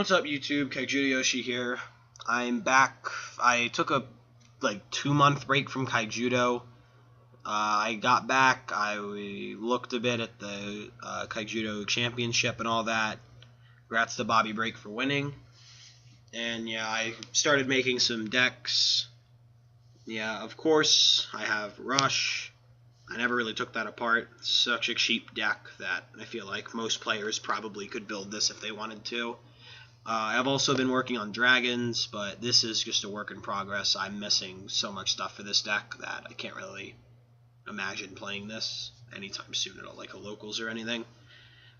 What's up, YouTube? Kaijudo here. I'm back. I took a 2-month break from Kaijudo. I got back. I looked a bit at the Kaijudo Championship and all that. Congrats to Bobby Break for winning. And yeah, I started making some decks. Yeah, of course, I have Rush. I never really took that apart. It's such a cheap deck that I feel like most players probably could build this if they wanted to. I've also been working on dragons, but this is just a work in progress. I'm missing so much stuff for this deck that I can't really imagine playing this anytime soon at all, like a locals or anything.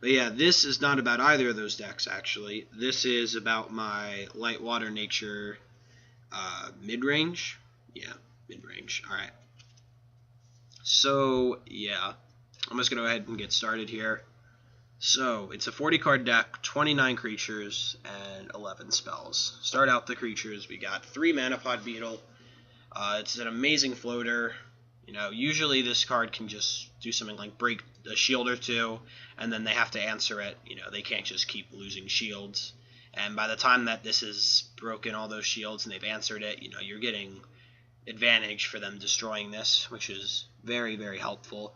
But yeah, this is not about either of those decks, actually. This is about my light water nature mid-range. Yeah, mid-range. Alright. So, yeah. I'm just going to go ahead and get started here. So, it's a 40-card deck, 29 creatures, and 11 spells. Start out the creatures. We got 3 Manapod Beetle. It's an amazing floater. You know, usually this card can just do something like break a shield or two, and then they have to answer it. You know, they can't just keep losing shields. And by the time that this has broken all those shields and they've answered it, you know, you're getting advantage for them destroying this, which is very, very helpful.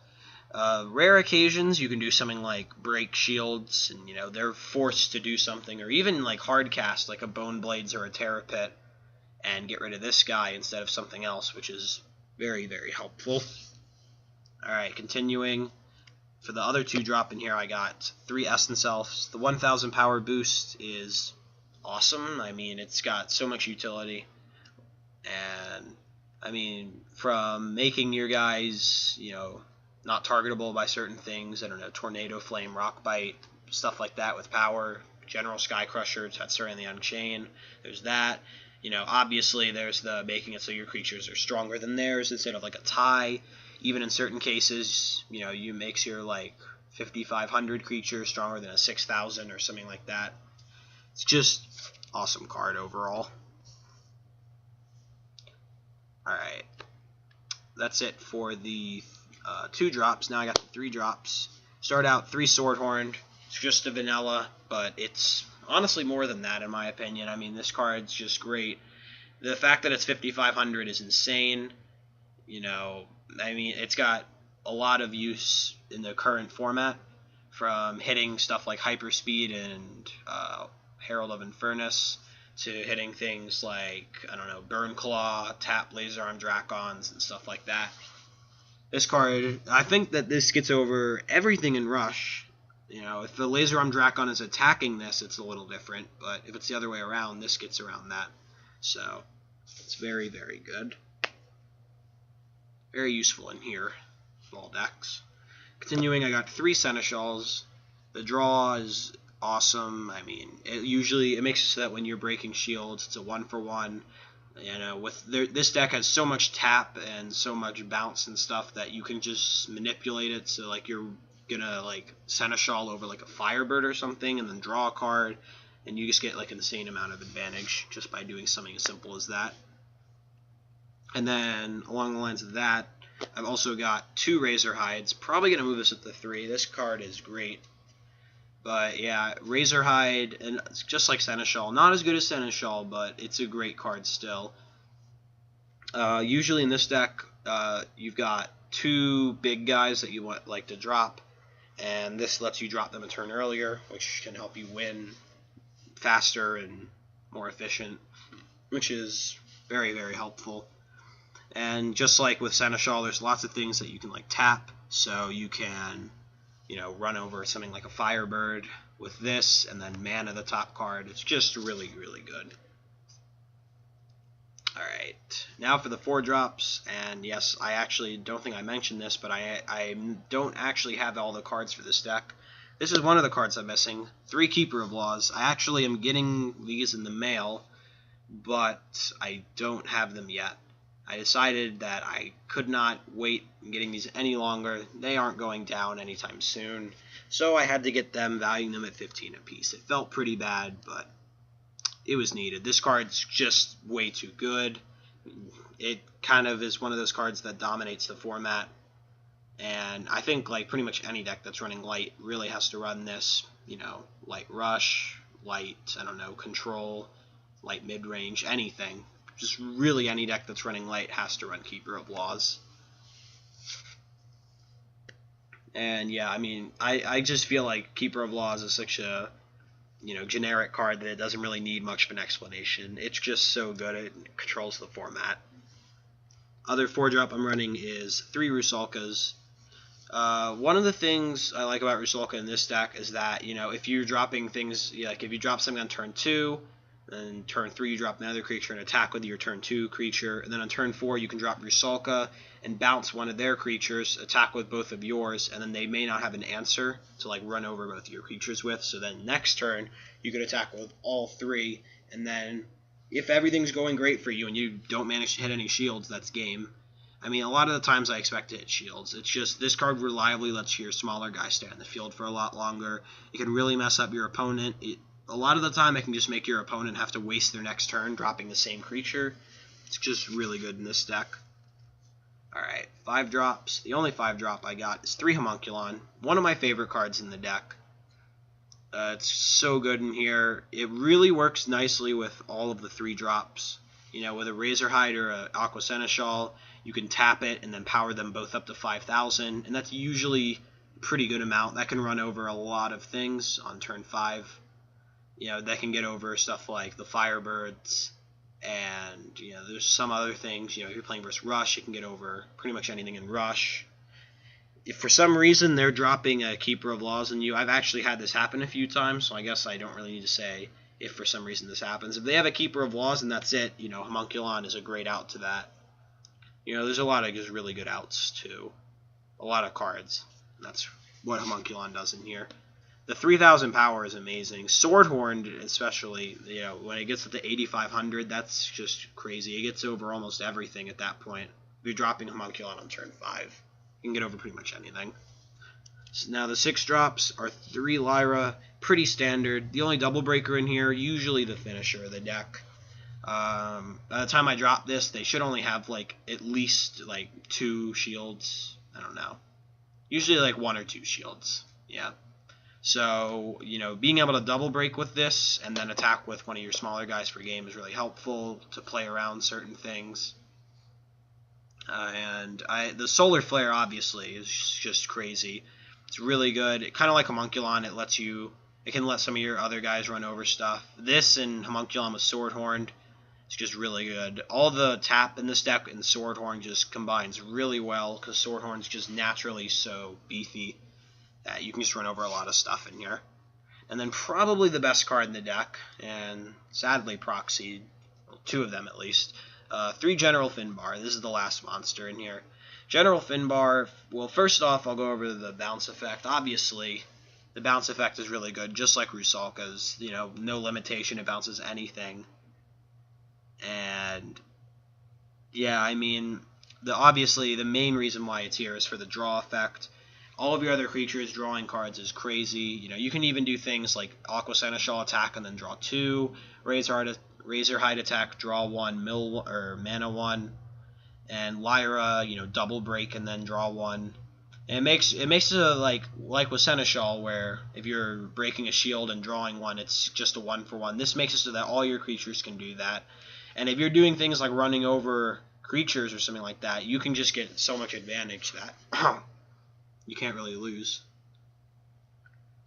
Rare occasions, you can do something like break shields, and you know they're forced to do something, or even like hard cast, like a Bone Blades or a Terror Pit, and get rid of this guy instead of something else, which is very, very helpful. Alright, continuing. For the other 2 drop in here, I got 3 Essence Elves. The 1000 power boost is awesome. I mean, it's got so much utility, and I mean, from making your guys, you know, not targetable by certain things, I don't know, Tornado, Flame, Rock Bite, stuff like that with power, General Sky Crusher, Tetsuri the Unchained, there's that. You know, obviously there's the making it so your creatures are stronger than theirs instead of like a tie. Even in certain cases, you know, you makes your like 5,500 creature stronger than a 6,000 or something like that. It's just awesome card overall. Alright, that's it for the 2 drops. Now I got the 3 drops. Start out 3 Swordhorn. It's just a vanilla, but it's honestly more than that in my opinion. I mean, this card's just great. The fact that it's 5,500 is insane. You know, I mean, it's got a lot of use in the current format, from hitting stuff like Hyperspeed and Herald of Infernus, to hitting things like, I don't know, Burn Claw, tap Laser Arm Dracons, and stuff like that. This card, I think that this gets over everything in Rush. You know, if the Laser Arm Dracon is attacking this, it's a little different, but if it's the other way around, this gets around that. So, it's very, very good. Very useful in here, all decks. Continuing, I got 3 Seneschals. The draw is awesome. I mean, it makes it so that when you're breaking shields, it's a 1-for-1. You know, this deck has so much tap and so much bounce and stuff that you can just manipulate it. So like you're gonna like Seneschal over like a Firebird or something, and then draw a card, and you just get like an insane amount of advantage just by doing something as simple as that. And then along the lines of that, I've also got 2 Razor Hides. Probably gonna move this up to 3. This card is great. But yeah, Razor Hide, and it's just like Seneschal. Not as good as Seneschal, but it's a great card still. Usually in this deck, you've got 2 big guys that you like to drop, and this lets you drop them a turn earlier, which can help you win faster and more efficient, which is very, very helpful. And just like with Seneschal, there's lots of things that you can like tap, so you can, you know, run over something like a Firebird with this, and then mana the top card. It's just really, really good. Alright, now for the 4 drops, and yes, I actually don't think I mentioned this, but I don't actually have all the cards for this deck. This is one of the cards I'm missing. 3 Keeper of Laws. I actually am getting these in the mail, but I don't have them yet. I decided that I could not wait getting these any longer. They aren't going down anytime soon, so I had to get them, valuing them at 15 apiece. It felt pretty bad, but it was needed. This card's just way too good. It kind of is one of those cards that dominates the format, and I think like pretty much any deck that's running light really has to run this. You know, Light Rush, light, I don't know, control, light mid-range, anything. Just really any deck that's running light has to run Keeper of Laws. And yeah, I mean, I just feel like Keeper of Laws is such a, generic card that it doesn't really need much of an explanation. It's just so good, it controls the format. Other 4-drop I'm running is 3 Rusalkas. One of the things I like about Rusalka in this deck is that, if you're dropping things, like if you drop something on turn 2, then turn 3 you drop another creature and attack with your turn 2 creature, and then on turn 4 you can drop Rusalka and bounce one of their creatures, attack with both of yours, and then they may not have an answer to like run over both of your creatures with, so then next turn you could attack with all 3, and then if everything's going great for you and you don't manage to hit any shields, that's game. I mean, a lot of the times I expect to hit shields. It's just this card reliably lets your smaller guys stay on the field for a lot longer. It can really mess up your opponent. A lot of the time it can just make your opponent have to waste their next turn dropping the same creature. It's just really good in this deck. Alright, 5 drops. The only 5-drop I got is 3 Homunculon. One of my favorite cards in the deck. It's so good in here. It really works nicely with all of the 3 drops. With a Razorhide or an Aqua Seneschal, you can tap it and then power them both up to 5,000, and that's usually a pretty good amount. That can run over a lot of things on turn 5. That can get over stuff like the Firebirds, and there's some other things. If you're playing versus Rush, it can get over pretty much anything in Rush. If for some reason they're dropping a Keeper of Laws on you, I've actually had this happen a few times, so I guess I don't really need to say if for some reason this happens. If they have a Keeper of Laws and that's it, Homunculon is a great out to that. There's a lot of just really good outs too. A lot of cards. That's what Homunculon does in here. The 3,000 power is amazing. Swordhorn, especially, when it gets up to 8,500, that's just crazy. It gets over almost everything at that point. If you're dropping Homunculon on turn 5, you can get over pretty much anything. So now the 6 drops are 3 Lyra, pretty standard. The only double breaker in here, usually the finisher of the deck. By the time I drop this, they should only have at least 2 shields. I don't know. Usually 1 or 2 shields. Yeah. So, being able to double break with this and then attack with one of your smaller guys per game is really helpful to play around certain things. The Solar Flare, obviously, is just crazy. It's really good. Kind of like Homunculon, it can let some of your other guys run over stuff. This and Homunculon with Swordhorn, it's just really good. All the tap in this deck and Swordhorn just combines really well because Swordhorn's just naturally so beefy that you can just run over a lot of stuff in here. And then probably the best card in the deck, and sadly proxied, well, 2 of them at least, 3 General Finbar. This is the last monster in here. General Finbar, well, first off, I'll go over the bounce effect. Obviously, the bounce effect is really good, just like Rusalka's. No limitation, it bounces anything. And, yeah, I mean, obviously, the main reason why it's here is for the draw effect. All of your other creatures drawing cards is crazy. You can even do things like Aqua Seneschal attack and then draw 2, Razorhide attack, draw 1, mana 1, and Lyra, double break and then draw 1. And it makes it like with Seneschal, where if you're breaking a shield and drawing 1, it's just a 1-for-1. This makes it so that all your creatures can do that. And if you're doing things like running over creatures or something like that, you can just get so much advantage that you can't really lose.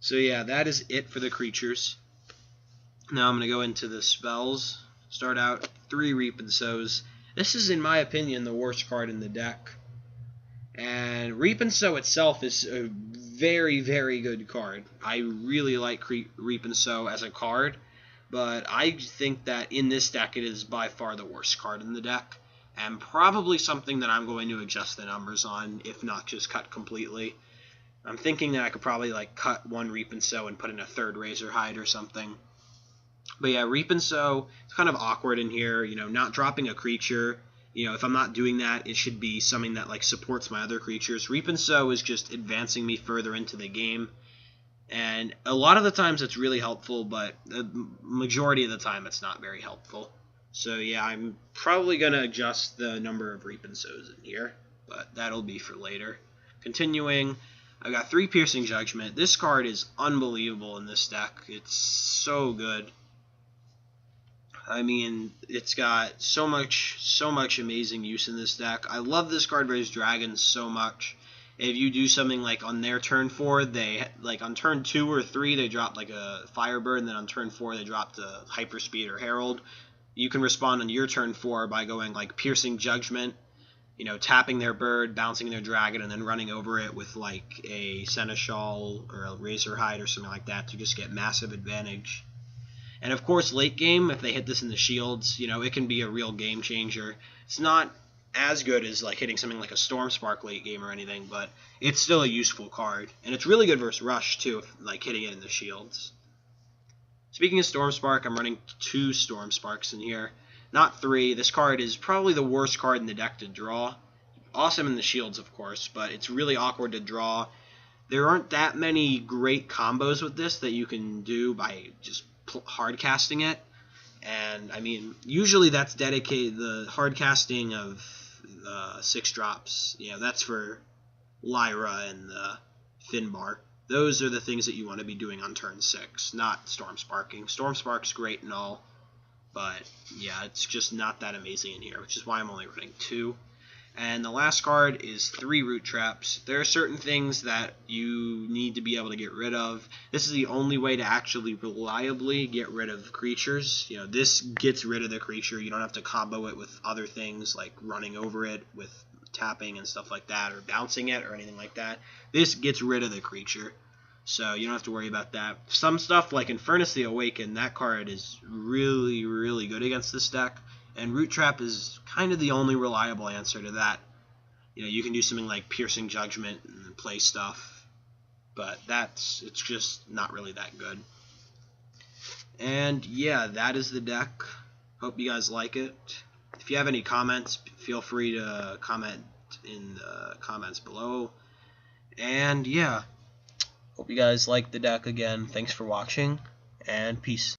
So yeah, that is it for the creatures. Now I'm going to go into the spells. Start out 3 Reap and Sows. This is, in my opinion, the worst card in the deck. And Reap and Sow itself is a very, very good card. I really like Reap and Sow as a card, but I think that in this deck it is by far the worst card in the deck, and probably something that I'm going to adjust the numbers on, if not just cut completely. I'm thinking that I could probably cut 1 Reap and Sow and put in a 3rd Razorhide or something. But yeah, Reap and Sow, it's kind of awkward in here, not dropping a creature. If I'm not doing that, it should be something that supports my other creatures. Reap and Sow is just advancing me further into the game. And a lot of the times it's really helpful, but the majority of the time it's not very helpful. So yeah, I'm probably going to adjust the number of Reap and Sows in here, but that'll be for later. Continuing, I've got 3 Piercing Judgment. This card is unbelievable in this deck. It's so good. I mean, it's got so much amazing use in this deck. I love this card versus dragons so much. If you do something like on their turn 4, they like on turn 2 or 3 they drop like a Firebird, and then on turn 4 they drop the Hyperspeed or Herald. You can respond on your turn 4 by going like Piercing Judgment, you know, tapping their bird, bouncing their dragon, and then running over it with like a Seneschal or a Razorhide or something like that to just get massive advantage. And of course, late game, if they hit this in the shields, you know, it can be a real game changer. It's not as good as like hitting something like a Stormspark late game or anything, but it's still a useful card. And it's really good versus Rush too, if, like hitting it in the shields. Speaking of Stormspark, I'm running 2 Stormsparks in here, not 3. This card is probably the worst card in the deck to draw. Awesome in the shields, of course, but it's really awkward to draw. There aren't that many great combos with this that you can do by just hard casting it. And I mean, usually that's dedicated, the hard casting of the 6 drops, you know, that's for Lyra and the Finbar. Those are the things that you want to be doing on turn 6, not Stormsparking. Stormspark's great and all, but yeah, it's just not that amazing in here, which is why I'm only running 2. And the last card is 3 Root Traps. There are certain things that you need to be able to get rid of. This is the only way to actually reliably get rid of creatures. You know, this gets rid of the creature. You don't have to combo it with other things like running over it with tapping and stuff like that, or bouncing it or anything like that. This gets rid of the creature, so you don't have to worry about that. Some stuff like Infernus the Awakened, that card is really, really good against this deck. And Root Trap is kind of the only reliable answer to that. You know, you can do something like Piercing Judgment and play stuff, but it's just not really that good. And yeah, that is the deck. Hope you guys like it. If you have any comments, feel free to comment in the comments below. And yeah, hope you guys like the deck again. Thanks for watching, and peace.